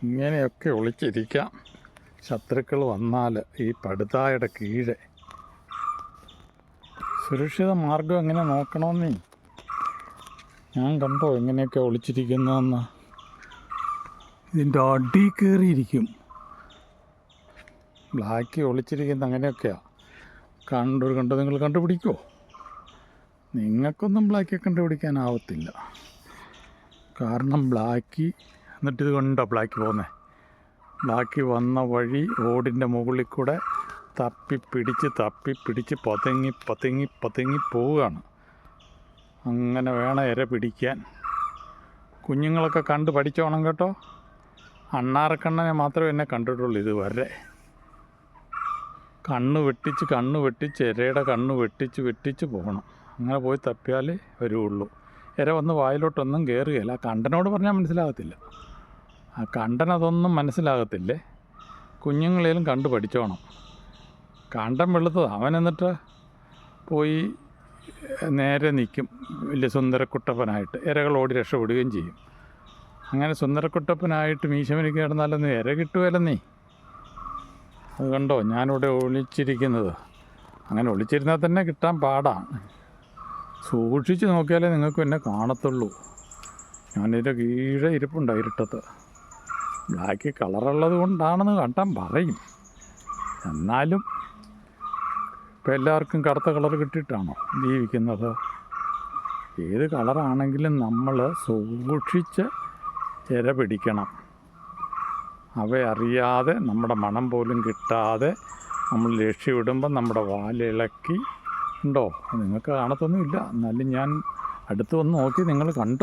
ഇങ്ങനെയൊക്കെ ഒളിച്ചിരിക്കാം. ശത്രുക്കൾ വന്നാൽ ഈ പടുതായുടെ കീഴെ സുരക്ഷിത മാർഗം എങ്ങനെ നോക്കണമെന്നേ. ഞാൻ കണ്ടോ എങ്ങനെയൊക്കെ ഒളിച്ചിരിക്കുന്നതെന്ന്. ഇതിൻ്റെ അടി കയറിയിരിക്കും. ബ്ലാക്ക് ഒളിച്ചിരിക്കുന്ന അങ്ങനെയൊക്കെയാണ്. കണ്ടോ നിങ്ങൾ കണ്ടുപിടിക്കുമോ? നിങ്ങൾക്കൊന്നും ബ്ലാക്കിയെ കണ്ടുപിടിക്കാനാവത്തില്ല. കാരണം ബ്ലാക്കി എന്നിട്ടിത് കണ്ടോ ബ്ലാക്ക് പോകുന്നത്. ബ്ലാക്കി വന്ന വഴി റോഡിൻ്റെ മുകളിൽ കൂടെ തപ്പി പിടിച്ച് പതുങ്ങി പോവുകയാണ്. അങ്ങനെ വേണം ഇര പിടിക്കാൻ. കുഞ്ഞുങ്ങളൊക്കെ കണ്ട് പഠിച്ചോണം കേട്ടോ. അണ്ണാറക്കണ്ണനെ മാത്രമേ എന്നെ കണ്ടിട്ടുള്ളൂ ഇതുവരെ. കണ്ണ് വെട്ടിച്ച് ഇരയുടെ കണ്ണ് വെട്ടിച്ച് പോകണം. അങ്ങനെ പോയി തപ്പിയാലേ വരുള്ളൂ. ഇര വന്ന് വായിലോട്ടൊന്നും കയറുകയില്ല. ആ കണ്ടനോട് പറഞ്ഞാൽ മനസ്സിലാകത്തില്ല. ആ കണ്ടനതൊന്നും മനസ്സിലാകത്തില്ലേ. കുഞ്ഞുങ്ങളേലും കണ്ട് പഠിച്ചോണം. കണ്ടൻ വെളുത്തത്. അവൻ എന്നിട്ട് പോയി നേരെ നിൽക്കും വലിയ സുന്ദരക്കുട്ടപ്പനായിട്ട്. ഇരകൾ ഓടി രക്ഷപ്പെടുകയും ചെയ്യും. അങ്ങനെ സുന്ദരക്കുട്ടപ്പനായിട്ട് മീശമനിക്ക് കിടന്നാലൊന്നും ഇര കിട്ടുകയല്ലെന്നേ. അത് കണ്ടോ ഞാനിവിടെ ഒളിച്ചിരിക്കുന്നത്. അങ്ങനെ ഒളിച്ചിരുന്നാൽ തന്നെ കിട്ടാൻ പാടാണ്. സൂക്ഷിച്ച് നോക്കിയാലേ നിങ്ങൾക്ക് എന്നെ കാണത്തുള്ളൂ. ഞാനിതിൻ്റെ കീഴെ ഇരിപ്പുണ്ട് ഇരുട്ടത്ത്. ബ്ലാക്ക് കളറുള്ളത് കൊണ്ടാണെന്ന് കണ്ടാൻ പറയും. എന്നാലും ഇപ്പം എല്ലാവർക്കും കറുത്ത കളർ കിട്ടിയിട്ടാണോ ജീവിക്കുന്നത്? ഏത് കളറാണെങ്കിലും നമ്മൾ സൂക്ഷിച്ച് ഇര പിടിക്കണം. അവയറിയാതെ നമ്മുടെ മണം പോലും കിട്ടാതെ നമ്മൾ ലക്ഷ്യമിടുമ്പം നമ്മുടെ വാലിളക്കി ഉണ്ടോ നിങ്ങൾക്ക് കാണത്തൊന്നുമില്ല. എന്നാലും ഞാൻ അടുത്ത് വന്ന് നോക്കി നിങ്ങൾ കണ്ടു.